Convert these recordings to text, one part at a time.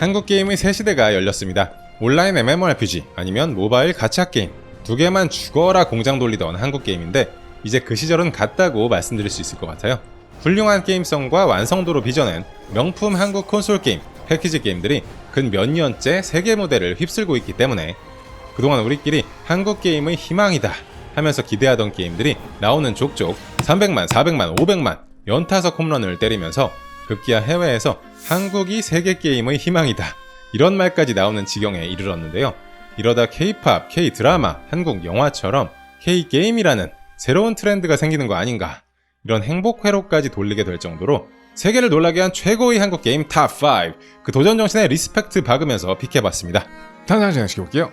한국 게임의 새 시대가 열렸습니다. 온라인 MMORPG 아니면 모바일 가챠 게임 두 개만 죽어라 공장 돌리던 한국 게임인데 이제 그 시절은 갔다고 말씀드릴 수 있을 것 같아요. 훌륭한 게임성과 완성도로 빚어낸 명품 한국 콘솔 게임, 패키지 게임들이 근 몇 년째 세계 무대를 휩쓸고 있기 때문에 그동안 우리끼리 한국 게임의 희망이다 하면서 기대하던 게임들이 나오는 족족 300만, 400만, 500만 연타석 홈런을 때리면서 급기야 해외에서 한국이 세계 게임의 희망이다 이런 말까지 나오는 지경에 이르렀는데요. 이러다 K-팝, K-드라마, 한국 영화처럼 K-게임이라는 새로운 트렌드가 생기는 거 아닌가, 이런 행복 회로까지 돌리게 될 정도로 세계를 놀라게 한 최고의 한국 게임 탑5, 그 도전 정신에 리스펙트 박으면서 픽해봤습니다. 단상 진행시켜볼게요.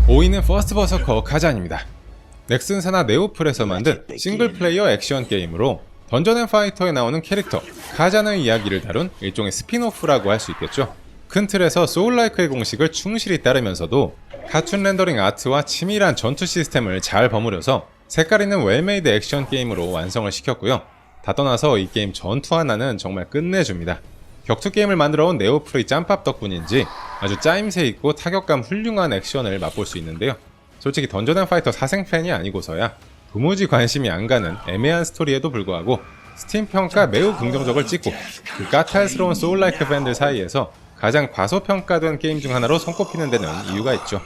5위는 퍼스트 버서커 카잔입니다. 넥슨사나 네오플에서 만든 싱글플레이어 액션 게임으로 던전앤파이터에 나오는 캐릭터 카잔의 이야기를 다룬 일종의 스핀오프라고 할 수 있겠죠. 큰 틀에서 소울라이크의 공식을 충실히 따르면서도 카툰 렌더링 아트와 치밀한 전투 시스템을 잘 버무려서 색깔 있는 웰메이드 액션 게임으로 완성을 시켰고요. 다 떠나서 이 게임 전투 하나는 정말 끝내줍니다. 격투 게임을 만들어온 네오플의 짬밥 덕분인지 아주 짜임새 있고 타격감 훌륭한 액션을 맛볼 수 있는데요. 솔직히 던전앤파이터 사생 팬이 아니고서야 도무지 관심이 안 가는 애매한 스토리에도 불구하고 스팀 평가 매우 긍정적을 찍고 그 까탈스러운 소울라이크 팬들 사이에서 가장 과소평가된 게임 중 하나로 손꼽히는 데는 이유가 있죠.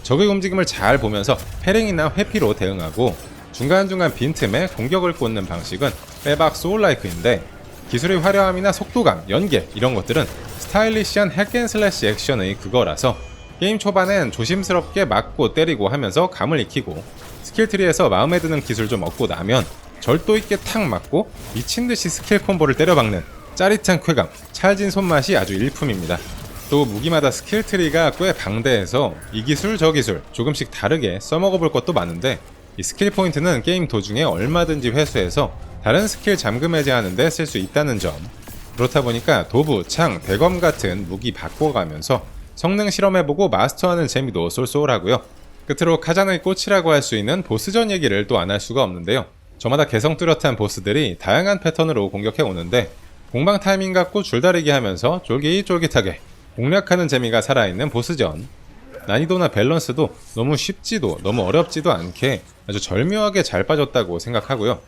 적의 움직임을 잘 보면서 패링이나 회피로 대응하고 중간중간 빈틈에 공격을 꽂는 방식은 빼박 소울라이크인데 기술의 화려함이나 속도감, 연계 이런 것들은 스타일리시한 핵앤슬래시 액션의 그거라서 게임 초반엔 조심스럽게 맞고 때리고 하면서 감을 익히고 스킬트리에서 마음에 드는 기술 좀 얻고 나면 절도 있게 탁 맞고 미친듯이 스킬 콤보를 때려박는 짜릿한 쾌감, 찰진 손맛이 아주 일품입니다. 또 무기마다 스킬트리가 꽤 방대해서 이 기술 저 기술 조금씩 다르게 써먹어볼 것도 많은데 이 스킬 포인트는 게임 도중에 얼마든지 회수해서 다른 스킬 잠금 해제하는 데 쓸 수 있다는 점. 그렇다 보니까 도부, 창, 대검 같은 무기 바꿔가면서 성능 실험해보고 마스터하는 재미도 쏠쏠하고요. 끝으로 카잔의 꽃이라고 할 수 있는 보스전 얘기를 또 안 할 수가 없는데요. 저마다 개성 뚜렷한 보스들이 다양한 패턴으로 공격해 오는데 공방 타이밍 갖고 줄다리기 하면서 쫄깃쫄깃하게 공략하는 재미가 살아있는 보스전. 난이도나 밸런스도 너무 쉽지도 너무 어렵지도 않게 아주 절묘하게 잘 빠졌다고 생각하고요.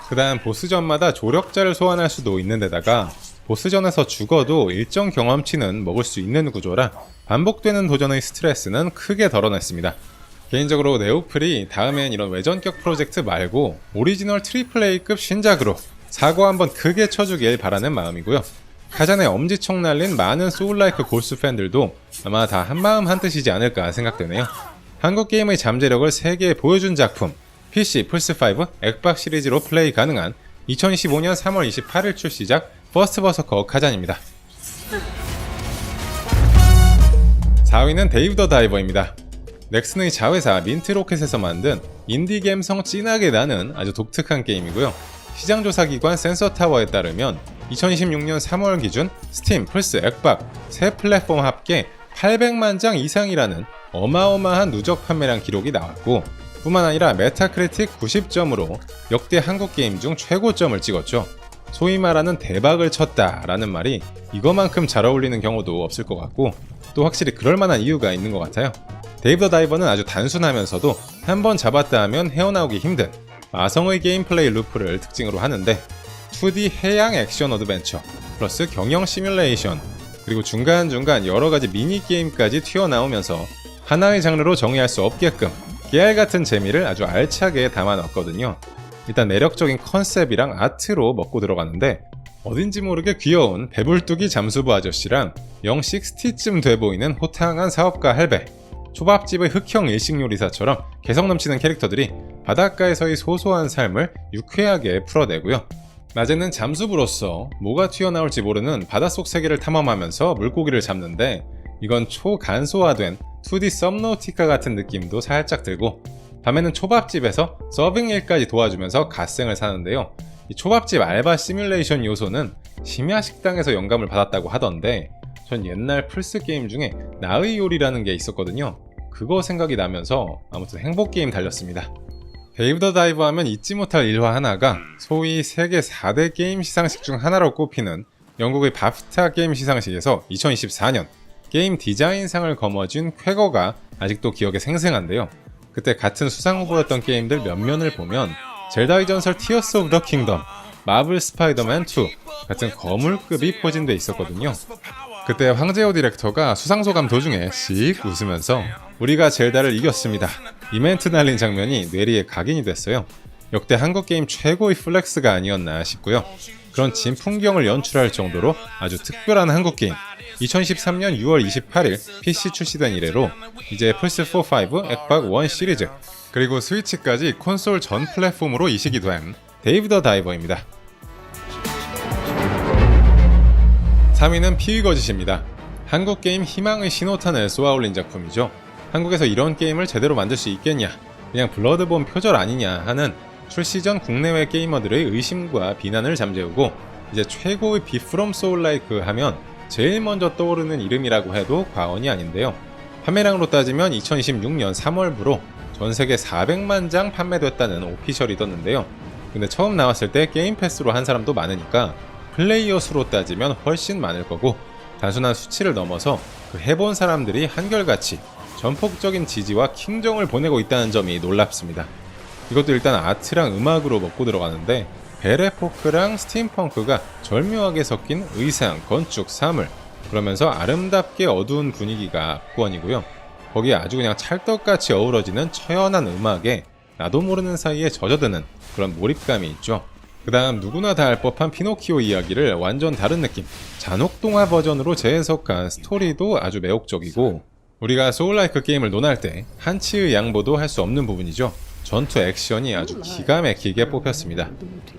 그 다음 보스전마다 조력자를 소환할 수도 있는 데다가 보스전에서 죽어도 일정 경험치는 먹을 수 있는 구조라 반복되는 도전의 스트레스는 크게 덜어냈습니다. 개인적으로 네오플이 다음엔 이런 외전격 프로젝트 말고 오리지널 트리플 A급 신작으로 사고 한번 크게 쳐주길 바라는 마음이고요. 카잔에 엄지척 날린 많은 소울라이크 골수 팬들도 아마 다 한마음 한뜻이지 않을까 생각되네요. 한국 게임의 잠재력을 세계에 보여준 작품, PC, 플스5, 엑박 시리즈로 플레이 가능한 2025년 3월 28일 출시작 퍼스트 버서커 카잔입니다. 4위는 데이브 더 다이버입니다. 넥슨의 자회사 민트로켓에서 만든 인디 감성 진하게 나는 아주 독특한 게임이고요. 시장조사기관 센서타워에 따르면 2026년 3월 기준 스팀, 플스, 엑박 세 플랫폼 합계 800만 장 이상이라는 어마어마한 누적 판매량 기록이 나왔고 뿐만 아니라 메타크리틱 90점으로 역대 한국 게임 중 최고점을 찍었죠. 소위 말하는 대박을 쳤다라는 말이 이거만큼 잘 어울리는 경우도 없을 것 같고 또 확실히 그럴만한 이유가 있는 것 같아요. 데이브 더 다이버는 아주 단순하면서도 한번 잡았다 하면 헤어나오기 힘든 마성의 게임 플레이 루프를 특징으로 하는데 2D 해양 액션 어드벤처 플러스 경영 시뮬레이션 그리고 중간중간 여러가지 미니게임까지 튀어나오면서 하나의 장르로 정의할 수 없게끔 깨알같은 재미를 아주 알차게 담아놨거든요. 일단 매력적인 컨셉이랑 아트로 먹고 들어가는데 어딘지 모르게 귀여운 배불뚝이 잠수부 아저씨랑 영 60쯤 돼 보이는 호탕한 사업가 할배, 초밥집의 흑형 일식 요리사처럼 개성 넘치는 캐릭터들이 바닷가에서의 소소한 삶을 유쾌하게 풀어내고요. 낮에는 잠수부로서 뭐가 튀어나올지 모르는 바닷속 세계를 탐험하면서 물고기를 잡는데 이건 초간소화된 2D 썸노티카 같은 느낌도 살짝 들고 밤에는 초밥집에서 서빙 일까지 도와주면서 갓생을 사는데요. 이 초밥집 알바 시뮬레이션 요소는 심야 식당에서 영감을 받았다고 하던데 전 옛날 플스 게임 중에 나의 요리라는 게 있었거든요. 그거 생각이 나면서 아무튼 행복 게임 달렸습니다. 데이브 더 다이버 하면 잊지 못할 일화 하나가 소위 세계 4대 게임 시상식 중 하나로 꼽히는 영국의 바프타 게임 시상식에서 2024년 게임 디자인상을 거머쥔 쾌거가 아직도 기억에 생생한데요. 그때 같은 수상 후보였던 게임들 몇 면을 보면 젤다의 전설 티어스 오브 더 킹덤, 마블 스파이더맨 2 같은 거물급이 포진돼 있었거든요. 그때 황재호 디렉터가 수상 소감 도중에 씩 웃으면서 우리가 젤다를 이겼습니다. 이멘트 날린 장면이 뇌리에 각인이 됐어요. 역대 한국 게임 최고의 플렉스가 아니었나 싶고요. 그런 진풍경을 연출할 정도로 아주 특별한 한국 게임. 2013년 6월 28일 PC 출시된 이래로 이제 플스4, 5, 엑박 1 시리즈 그리고 스위치까지 콘솔 전 플랫폼으로 이식이 된 데이브 더 다이버입니다. 3위는 피위거짓입니다. 한국 게임 희망의 신호탄을 쏘아올린 작품이죠. 한국에서 이런 게임을 제대로 만들 수 있겠냐, 그냥 블러드본 표절 아니냐 하는 출시 전 국내외 게이머들의 의심과 비난을 잠재우고 이제 최고의 비프롬 소울라이크 하면 제일 먼저 떠오르는 이름이라고 해도 과언이 아닌데요. 판매량으로 따지면 2026년 3월부로 전세계 400만 장 판매됐다는 오피셜이 떴는데요. 근데 처음 나왔을 때 게임 패스로 한 사람도 많으니까 플레이어 수로 따지면 훨씬 많을 거고 단순한 수치를 넘어서 그 해본 사람들이 한결같이 전폭적인 지지와 킹정을 보내고 있다는 점이 놀랍습니다. 이것도 일단 아트랑 음악으로 먹고 들어가는데 베레포크랑 스팀펑크가 절묘하게 섞인 의상, 건축, 사물 그러면서 아름답게 어두운 분위기가 압권이고요. 거기에 아주 그냥 찰떡같이 어우러지는 처연한 음악에 나도 모르는 사이에 젖어드는 그런 몰입감이 있죠. 그 다음 누구나 다 알 법한 피노키오 이야기를 완전 다른 느낌, 잔혹동화 버전으로 재해석한 스토리도 아주 매혹적이고 우리가 소울라이크 게임을 논할 때 한치의 양보도 할 수 없는 부분이죠. 전투 액션이 아주 기가 막히게 뽑혔습니다.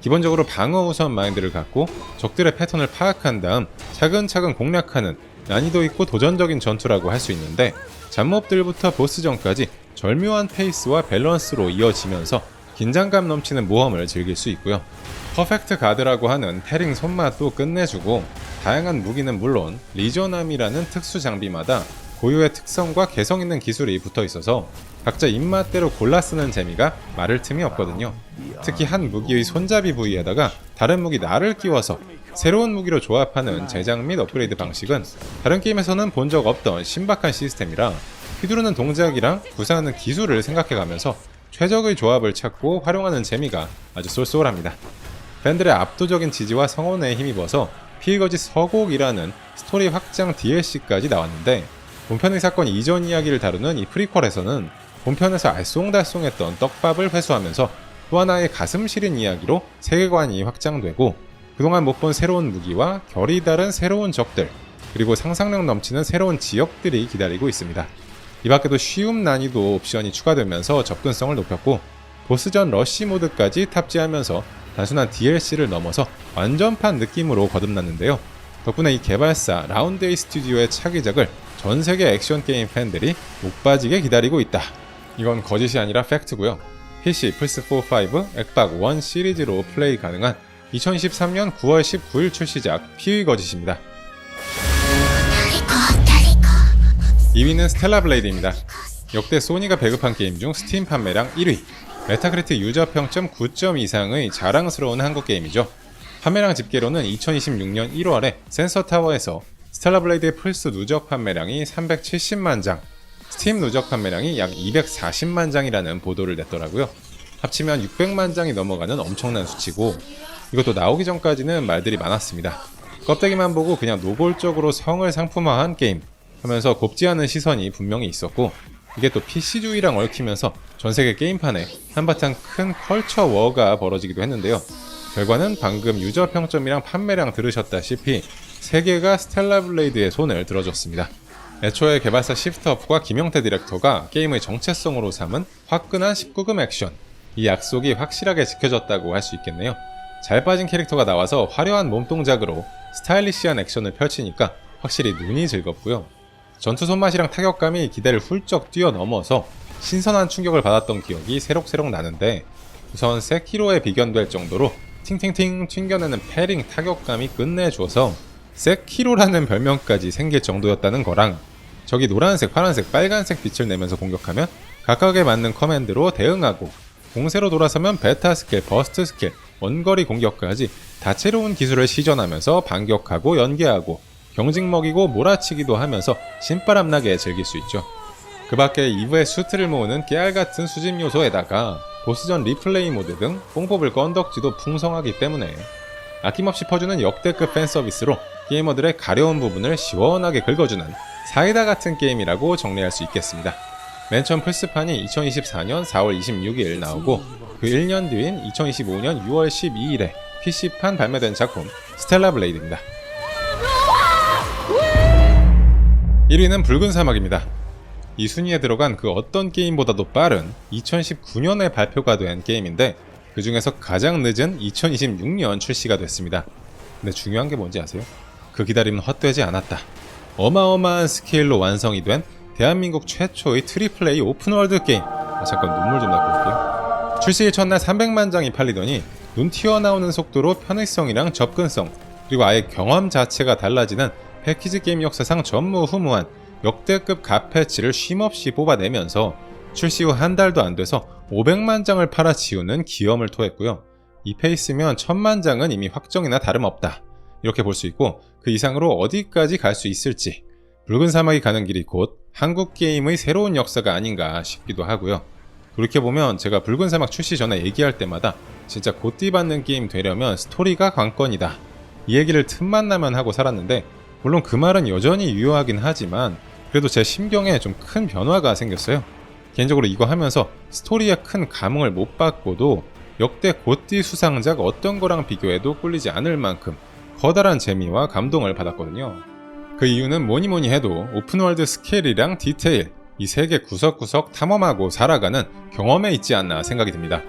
기본적으로 방어 우선 마인드를 갖고 적들의 패턴을 파악한 다음 차근차근 공략하는 난이도 있고 도전적인 전투라고 할 수 있는데 잡몹들부터 보스전까지 절묘한 페이스와 밸런스로 이어지면서 긴장감 넘치는 모험을 즐길 수 있고요. 퍼펙트 가드라고 하는 패링 손맛도 끝내주고 다양한 무기는 물론 리저남이라는 특수 장비마다 고유의 특성과 개성 있는 기술이 붙어 있어서 각자 입맛대로 골라 쓰는 재미가 말을 틈이 없거든요. 특히 한 무기의 손잡이 부위에다가 다른 무기 날을 끼워서 새로운 무기로 조합하는 제작 및 업그레이드 방식은 다른 게임에서는 본 적 없던 신박한 시스템이라 휘두르는 동작이랑 구사하는 기술을 생각해가면서 최적의 조합을 찾고 활용하는 재미가 아주 쏠쏠합니다. 팬들의 압도적인 지지와 성원에 힘입어서 피거짓 서곡이라는 스토리 확장 DLC까지 나왔는데 본편의 사건 이전 이야기를 다루는 이 프리퀄에서는 본편에서 알쏭달쏭했던 떡밥을 회수하면서 또 하나의 가슴 시린 이야기로 세계관이 확장되고 그동안 못 본 새로운 무기와 결이 다른 새로운 적들 그리고 상상력 넘치는 새로운 지역들이 기다리고 있습니다. 이 밖에도 쉬움 난이도 옵션이 추가되면서 접근성을 높였고 보스전 러쉬 모드까지 탑재하면서 단순한 DLC를 넘어서 완전판 느낌으로 거듭났는데요. 덕분에 이 개발사 라운드A 스튜디오의 차기작을 전세계 액션 게임 팬들이 목 빠지게 기다리고 있다. 이건 거짓이 아니라 팩트고요. PC, 플스4, 5, 엑박 1 시리즈로 플레이 가능한 2023년 9월 19일 출시작 피위거짓입니다. 2위는 스텔라 블레이드입니다. 역대 소니가 배급한 게임 중 스팀 판매량 1위, 메타크리틱 유저 평점 9점 이상의 자랑스러운 한국 게임이죠. 판매량 집계로는 2026년 1월에 센서타워에서 스텔라 블레이드의 플스 누적 판매량이 370만 장, 스팀 누적 판매량이 약 240만 장이라는 보도를 냈더라고요. 합치면 600만 장이 넘어가는 엄청난 수치고 이것도 나오기 전까지는 말들이 많았습니다. 껍데기만 보고 그냥 노골적으로 성을 상품화한 게임 하면서 곱지 않은 시선이 분명히 있었고 이게 또 PC주의랑 얽히면서 전세계 게임판에 한바탕 큰 컬처 워가 벌어지기도 했는데요. 결과는 방금 유저 평점이랑 판매량 들으셨다시피 세계가 스텔라 블레이드의 손을 들어줬습니다. 애초에 개발사 시프트업과 김영태 디렉터가 게임의 정체성으로 삼은 화끈한 19금 액션, 이 약속이 확실하게 지켜졌다고 할 수 있겠네요. 잘 빠진 캐릭터가 나와서 화려한 몸동작으로 스타일리시한 액션을 펼치니까 확실히 눈이 즐겁고요. 전투 손맛이랑 타격감이 기대를 훌쩍 뛰어넘어서 신선한 충격을 받았던 기억이 새록새록 나는데 우선 세키로에 비견될 정도로 팅팅팅 튕겨내는 패링 타격감이 끝내줘서 세키로라는 별명까지 생길 정도였다는 거랑 적이 노란색, 파란색, 빨간색 빛을 내면서 공격하면 각각에 맞는 커맨드로 대응하고 공세로 돌아서면 베타 스킬, 버스트 스킬, 원거리 공격까지 다채로운 기술을 시전하면서 반격하고 연계하고 경직 먹이고 몰아치기도 하면서 신바람나게 즐길 수 있죠. 그 밖에 2부의 수트를 모으는 깨알같은 수집 요소에다가 보스전 리플레이 모드 등 뽕뽑을 건덕지도 풍성하기 때문에 아낌없이 퍼주는 역대급 팬서비스로 게이머들의 가려운 부분을 시원하게 긁어주는 사이다 같은 게임이라고 정리할 수 있겠습니다. 맨 처음 플스판이 2024년 4월 26일 나오고 그 1년 뒤인 2025년 6월 12일에 PC판 발매된 작품 스텔라 블레이드입니다. 1위는 붉은 사막입니다. 이 순위에 들어간 그 어떤 게임보다도 빠른 2019년에 발표가 된 게임인데 그 중에서 가장 늦은 2026년 출시가 됐습니다. 근데 중요한 게 뭔지 아세요? 그 기다림은 헛되지 않았다. 어마어마한 스케일로 완성이 된 대한민국 최초의 트리플 A 오픈월드 게임. 잠깐 눈물 좀 닦고 올게요. 출시 첫날 300만 장이 팔리더니 눈 튀어나오는 속도로 편의성이랑 접근성 그리고 아예 경험 자체가 달라지는 패키지 게임 역사상 전무후무한 역대급 갓패치를 쉼없이 뽑아내면서 출시 후 한 달도 안 돼서 500만 장을 팔아치우는 기염을 토했고요. 이 페이스면 1000만 장은 이미 확정이나 다름없다. 이렇게 볼 수 있고 그 이상으로 어디까지 갈 수 있을지 붉은 사막이 가는 길이 곧 한국 게임의 새로운 역사가 아닌가 싶기도 하고요. 돌이켜보면 제가 붉은 사막 출시 전에 얘기할 때마다 진짜 곧띠 받는 게임 되려면 스토리가 관건이다. 이 얘기를 틈만 나면 하고 살았는데 물론 그 말은 여전히 유효하긴 하지만 그래도 제 심경에 좀 큰 변화가 생겼어요. 개인적으로 이거 하면서 스토리에 큰 감흥을 못 받고도 역대 곧띠 수상작 어떤 거랑 비교해도 꿀리지 않을 만큼 커다란 재미와 감동을 받았거든요. 그 이유는 뭐니뭐니 해도 오픈월드 스케일이랑 디테일 이 세계 구석구석 탐험하고 살아가는 경험에 있지 않나 생각이 듭니다.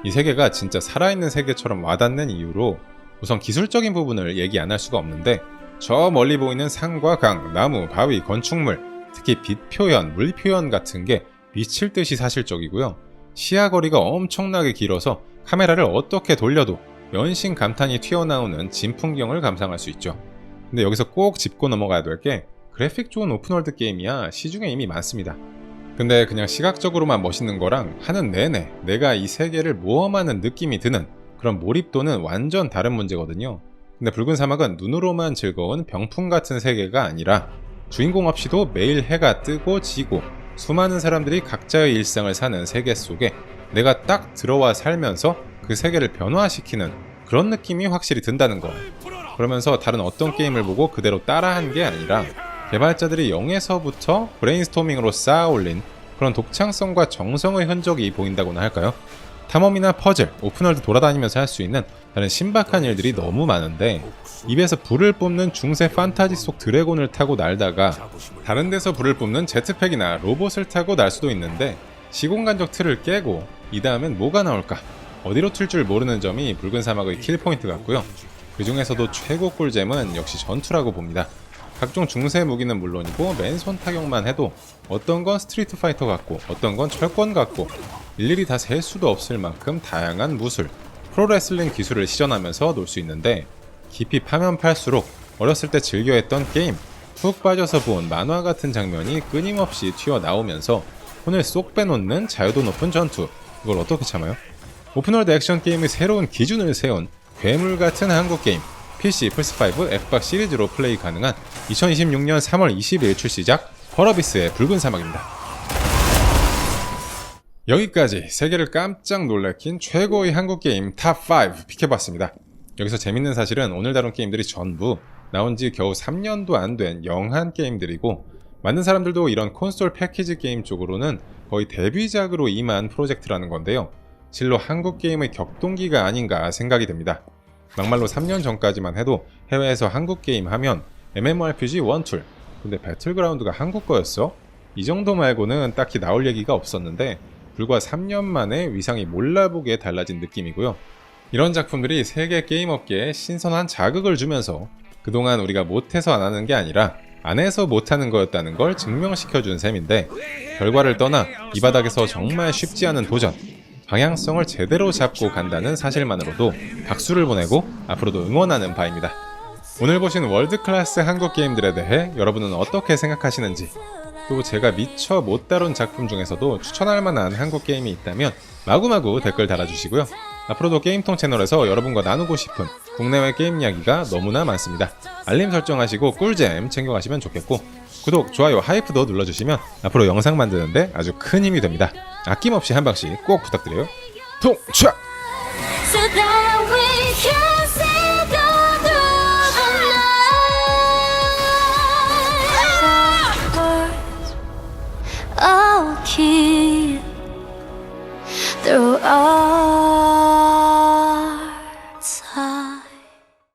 이 세계가 진짜 살아있는 세계처럼 와닿는 이유로 우선 기술적인 부분을 얘기 안 할 수가 없는데 저 멀리 보이는 산과 강, 나무, 바위, 건축물 특히 빛 표현, 물 표현 같은 게 미칠 듯이 사실적이고요. 시야 거리가 엄청나게 길어서 카메라를 어떻게 돌려도 연신 감탄이 튀어나오는 진풍경을 감상할 수 있죠. 근데 여기서 꼭 짚고 넘어가야 될 게 그래픽 좋은 오픈월드 게임이야 시중에 이미 많습니다. 근데 그냥 시각적으로만 멋있는 거랑 하는 내내 내가 이 세계를 모험하는 느낌이 드는 그런 몰입도는 완전 다른 문제거든요. 근데 붉은 사막은 눈으로만 즐거운 병풍 같은 세계가 아니라 주인공 없이도 매일 해가 뜨고 지고 수많은 사람들이 각자의 일상을 사는 세계 속에 내가 딱 들어와 살면서 그 세계를 변화시키는 그런 느낌이 확실히 든다는 거. 그러면서 다른 어떤 게임을 보고 그대로 따라한 게 아니라 개발자들이 0에서부터 브레인스토밍으로 쌓아 올린 그런 독창성과 정성의 흔적이 보인다고나 할까요? 탐험이나 퍼즐, 오픈월드 돌아다니면서 할 수 있는 다른 신박한 일들이 너무 많은데 입에서 불을 뿜는 중세 판타지 속 드래곤을 타고 날다가 다른 데서 불을 뿜는 제트팩이나 로봇을 타고 날 수도 있는데 시공간적 틀을 깨고 이 다음엔 뭐가 나올까? 어디로 튈 줄 모르는 점이 붉은 사막의 킬포인트 같고요. 그 중에서도 최고 꿀잼은 역시 전투라고 봅니다. 각종 중세 무기는 물론이고 맨손 타격만 해도 어떤 건 스트리트 파이터 같고 어떤 건 철권 같고 일일이 다 셀 수도 없을 만큼 다양한 무술, 프로레슬링 기술을 시전하면서 놀 수 있는데 깊이 파면 팔수록 어렸을 때 즐겨했던 게임, 푹 빠져서 본 만화 같은 장면이 끊임없이 튀어나오면서 혼을 쏙 빼놓는 자유도 높은 전투, 이걸 어떻게 참아요? 오픈월드 액션 게임의 새로운 기준을 세운 괴물 같은 한국 게임, PC, 플스5, 엑박 시리즈로 플레이 가능한 2026년 3월 20일 출시작 펄어비스의 붉은 사막입니다. 여기까지 세계를 깜짝 놀래킨 최고의 한국 게임 탑5 픽해봤습니다. 여기서 재밌는 사실은 오늘 다룬 게임들이 전부 나온지 겨우 3년도 안 된 영한 게임들이고 만든 사람들도 이런 콘솔 패키지 게임 쪽으로는 거의 데뷔작으로 임한 프로젝트라는 건데요. 실로 한국 게임의 격동기가 아닌가 생각이 듭니다. 막말로 3년 전까지만 해도 해외에서 한국 게임 하면 MMORPG 원툴, 근데 배틀그라운드가 한국 거였어? 이 정도 말고는 딱히 나올 얘기가 없었는데 불과 3년 만에 위상이 몰라보게 달라진 느낌이고요. 이런 작품들이 세계 게임 업계에 신선한 자극을 주면서 그동안 우리가 못해서 안 하는 게 아니라 안 해서 못하는 거였다는 걸 증명시켜준 셈인데 결과를 떠나 이 바닥에서 정말 쉽지 않은 도전, 방향성을 제대로 잡고 간다는 사실만으로도 박수를 보내고 앞으로도 응원하는 바입니다. 오늘 보신 월드클래스 한국 게임들에 대해 여러분은 어떻게 생각하시는지, 또 제가 미처 못 다룬 작품 중에서도 추천할 만한 한국 게임이 있다면 마구마구 댓글 달아주시고요. 앞으로도 게임통 채널에서 여러분과 나누고 싶은 국내외 게임 이야기가 너무나 많습니다. 알림 설정하시고 꿀잼 챙겨가시면 좋겠고, 구독, 좋아요, 하이프도 눌러주시면 앞으로 영상 만드는데 아주 큰 힘이 됩니다. 아낌없이 한 방씩 꼭 부탁드려요. 통착! So that we can